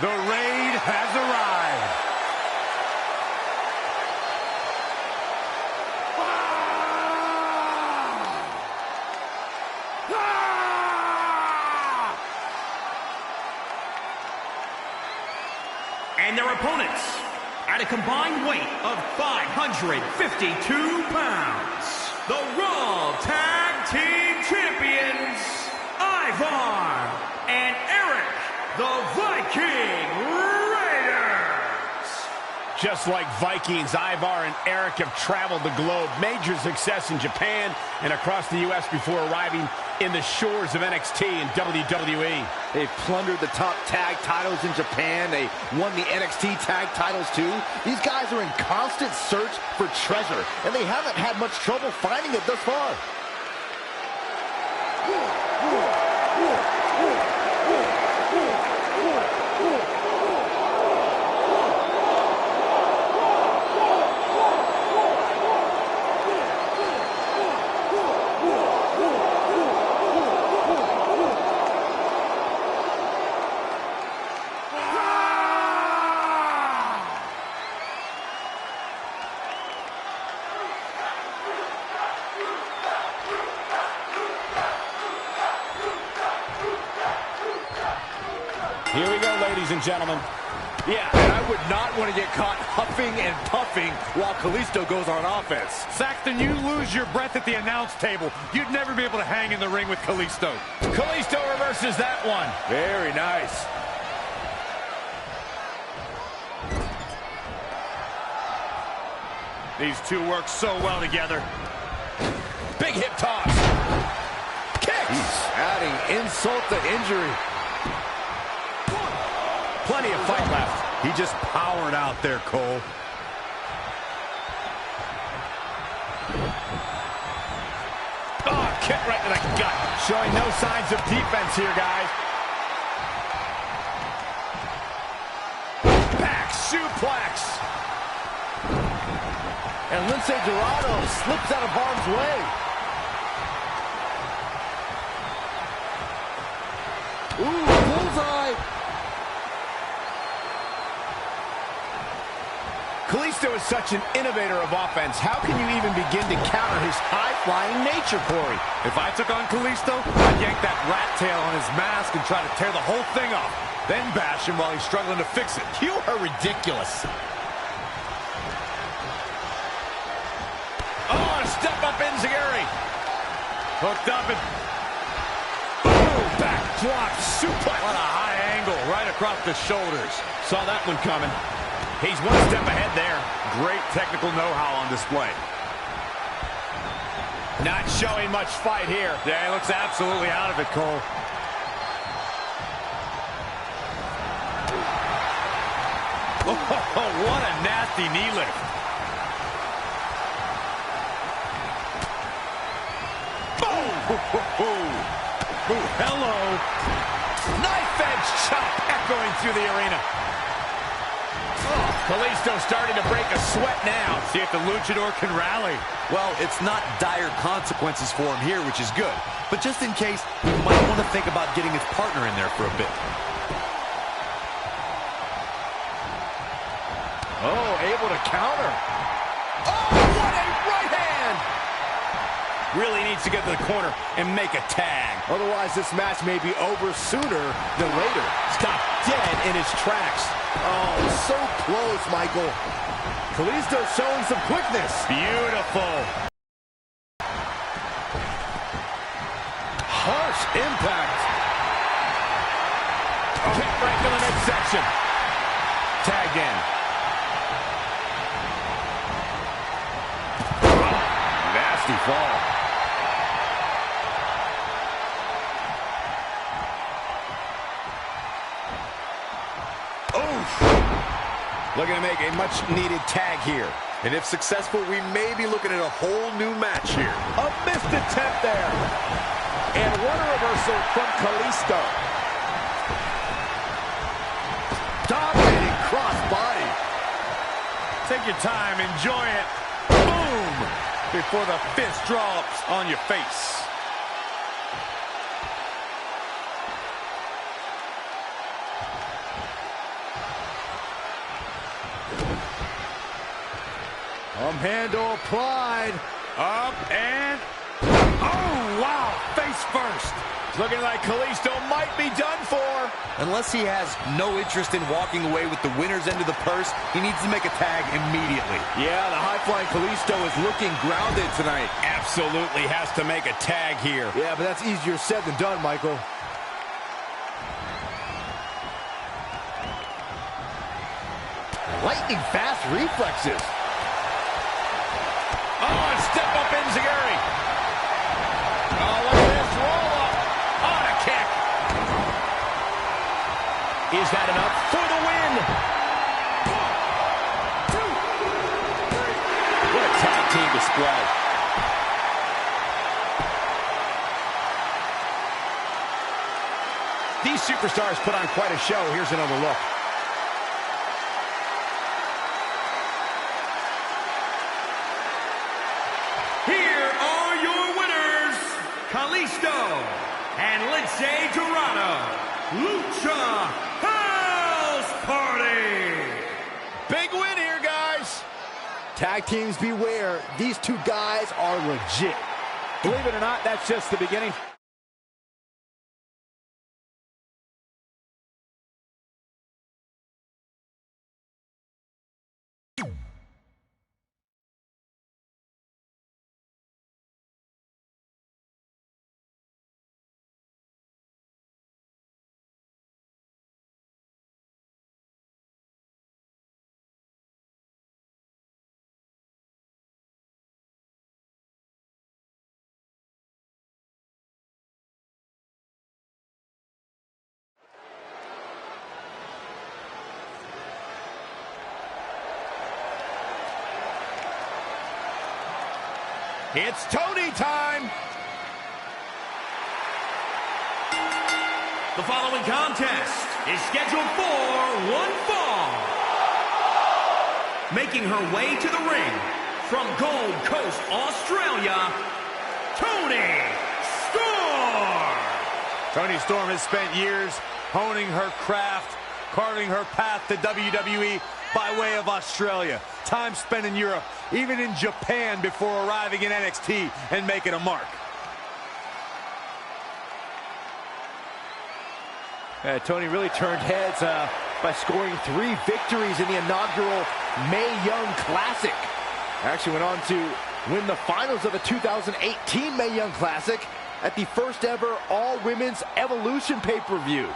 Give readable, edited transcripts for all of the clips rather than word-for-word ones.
The raid has arrived. And their opponents, at a combined weight of 552 pounds, the Raw Tag Team Champions, Ivar and Eric, the Viking Raiders. Just like Vikings, Ivar and Eric have traveled the globe. Major success in Japan and across the U.S. before arriving in the shores of NXT and WWE. They've plundered the top tag titles in Japan. They won the NXT tag titles too. These guys are in constant search for treasure, and they haven't had much trouble finding it thus far. Here we go, ladies and gentlemen. Yeah, and I would not want to get caught huffing and puffing while Kalisto goes on offense. Saxton, you lose your breath at the announce table. You'd never be able to hang in the ring with Kalisto. Kalisto reverses that one. Very nice. These two work so well together. Big hip toss. Kicks. He's adding insult to injury. Plenty of fight left. He just powered out there, Cole. Oh, kick right to the gut. Showing no signs of defense here, guys. Back suplex. And Lince Dorado slips out of harm's way. Ooh, bullseye. Kalisto is such an innovator of offense. How can you even begin to counter his high-flying nature, Corey? If I took on Kalisto, I'd yank that rat tail on his mask and try to tear the whole thing off. Then bash him while he's struggling to fix it. You are ridiculous. Oh, a step up enziguri. Hooked up and Boom, back drop suplex. what a high angle right across the shoulders. Saw that one coming. He's one step ahead there. Great technical know-how on display. Not showing much fight here. Yeah, he looks absolutely out of it, Cole. Oh, what a nasty knee lift. Boom! Ooh, hello. Knife edge chop echoing through the arena. Oh, Kalisto starting to break a sweat now. See if the luchador can rally. Well, it's not dire consequences for him here, which is good. But just in case, he might want to think about getting his partner in there for a bit. Oh, able to counter. Oh, what a right hand! Really needs to get to the corner and make a tag. Otherwise, this match may be over sooner than later. Stopped dead in his tracks. Oh, so close, Michael. Kalisto showing some quickness. Beautiful. Harsh impact. Kick right to the midsection. Tagged in. Nasty fall. Looking to make a much-needed tag here. And if successful, we may be looking at a whole new match here. A missed attempt there. And what a reversal from Kalisto. Dominating crossbody. Take your time, enjoy it. Boom! Before the fist drops on your face. Handle applied. Up and... Oh, wow. Face first. It's looking like Kalisto might be done for. Unless he has no interest in walking away with the winner's end of the purse, he needs to make a tag immediately. Yeah, the high-flying Kalisto is looking grounded tonight. Absolutely has to make a tag here. Yeah, but that's easier said than done, Michael. Lightning fast reflexes. Oh, and step up Enziguri. Oh, look at this roll up. On a kick. Is that enough for the win? 1, 2, 3. What a tag team display. These superstars put on quite a show. Here's another look. Kalisto and Lindsay Dorado, Lucha House Party. Big win here, guys. Tag teams beware. These two guys are legit. Believe it or not, that's just the beginning. It's Tony time. The following contest is scheduled for one fall. Making her way to the ring from Gold Coast, Australia, Tony Storm. Tony Storm has spent years honing her craft, carving her path to WWE by way of Australia. Time spent in Europe, even in Japan before arriving in NXT and making a mark. Tony really turned heads by scoring 3 victories in the inaugural Mae Young Classic. Actually went on to win the finals of the 2018 Mae Young Classic at the first ever all-women's Evolution pay-per-view.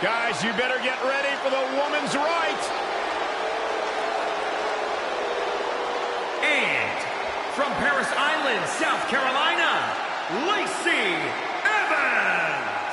Guys, you better get ready for the woman's right. And from Paris Island, South Carolina, Lacey Evans.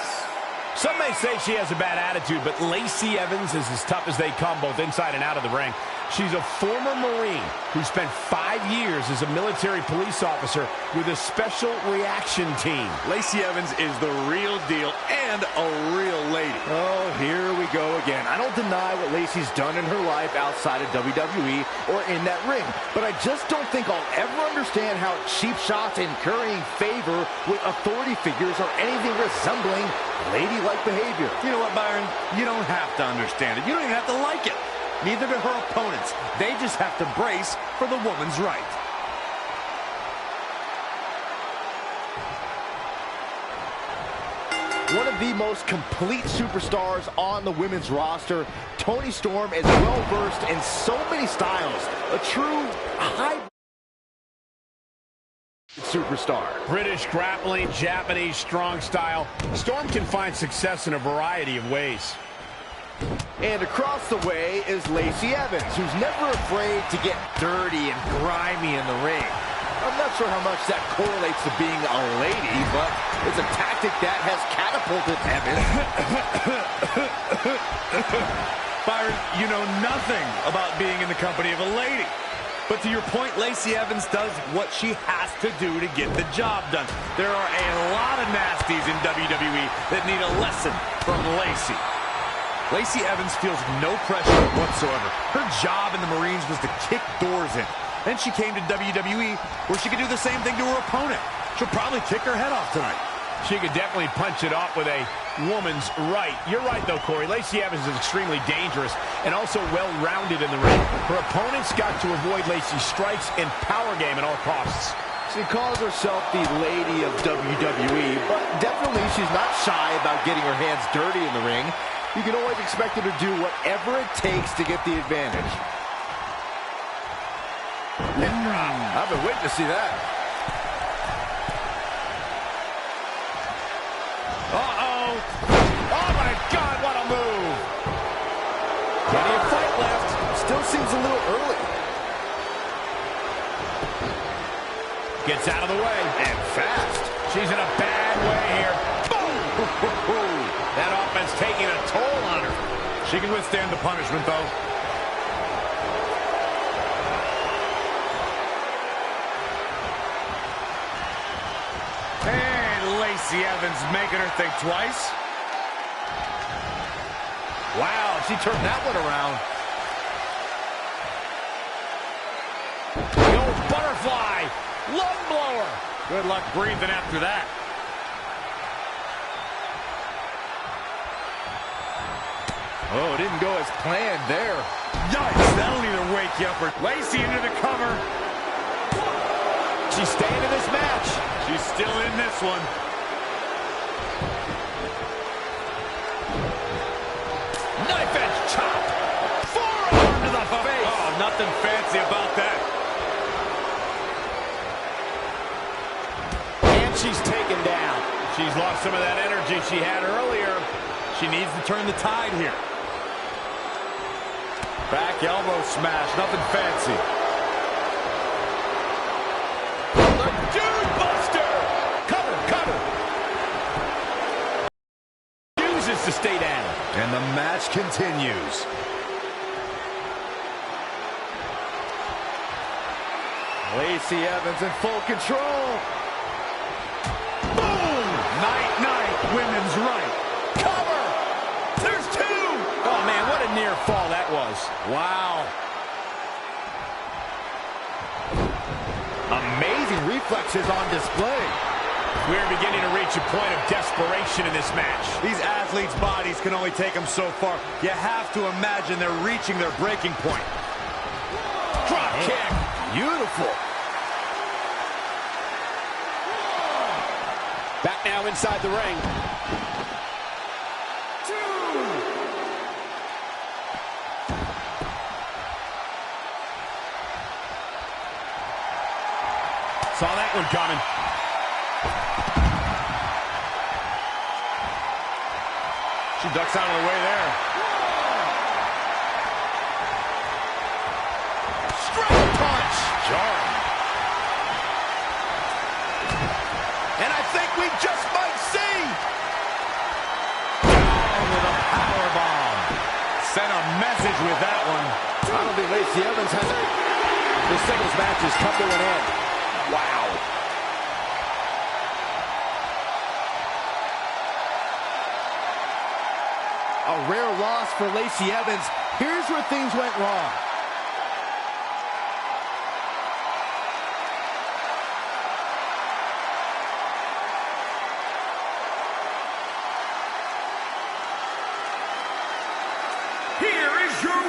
Some may say she has a bad attitude, but Lacey Evans is as tough as they come, both inside and out of the ring. She's a former Marine who spent 5 years as a military police officer with a special reaction team. Lacey Evans is the real deal and a real lady. Oh, here we go again. I don't deny what Lacey's done in her life outside of WWE or in that ring, but I just don't think I'll ever understand how cheap shots and currying favor with authority figures are anything resembling ladylike behavior. You know what, Byron? You don't have to understand it. You don't even have to like it. Neither do her opponents. They just have to brace for the woman's right. One of the most complete superstars on the women's roster, Toni Storm is well-versed in so many styles. A true hybrid superstar. British grappling, Japanese strong style. Storm can find success in a variety of ways. And across the way is Lacey Evans, who's never afraid to get dirty and grimy in the ring. I'm not sure how much that correlates to being a lady, but it's a tactic that has catapulted Evans. Byron, you know nothing about being in the company of a lady. But to your point, Lacey Evans does what she has to do to get the job done. There are a lot of nasties in WWE that need a lesson from Lacey. Lacey Evans feels no pressure whatsoever. Her job in the Marines was to kick doors in. Then she came to WWE where she could do the same thing to her opponent. She'll probably kick her head off tonight. She could definitely punch it off with a woman's right. You're right, though, Corey. Lacey Evans is extremely dangerous and also well-rounded in the ring. Her opponents got to avoid Lacey's strikes and power game at all costs. She calls herself the Lady of WWE, but definitely she's not shy about getting her hands dirty in the ring. You can always expect her to do whatever it takes to get the advantage. I've been waiting to see that. Uh-oh. Oh, my God, what a move. Plenty of fight left. Still seems a little early. Gets out of the way. And fast. She's in a bad way here. Boom! That offense taking a toll on her. She can withstand the punishment, though. And Lacey Evans making her think twice. Wow, she turned that one around. The old butterfly. Lung blower. Good luck breathing after that. Oh, it didn't go as planned there. Yikes, that'll either wake you up or... Lacey into the cover. She's staying in this match. She's still in this one. Knife edge chop. Forearm to the face. Oh, nothing fancy about that. And she's taken down. She's lost some of that energy she had earlier. She needs to turn the tide here. Back elbow smash, nothing fancy. The Dude Buster. Cover, cover. Chooses to stay down. And the match continues. Lacey Evans in full control. Boom. Night, night, women's right. Cover. There's two. Oh, man, what a near fall that was. Wow. Amazing reflexes on display. We're beginning to reach a point of desperation in this match. These athletes' bodies can only take them so far. You have to imagine they're reaching their breaking point. Drop kick. Beautiful. Back now inside the ring. Saw that one coming. She ducks out of the way there. Straight punch. Jarring. And I think we just might see. Down with a powerbomb. Sent a message with that one. I don't think Lacey Evans has it. This singles match has come to an end. Wow. A rare loss for Lacey Evans. Here's where things went wrong. Here is your winner.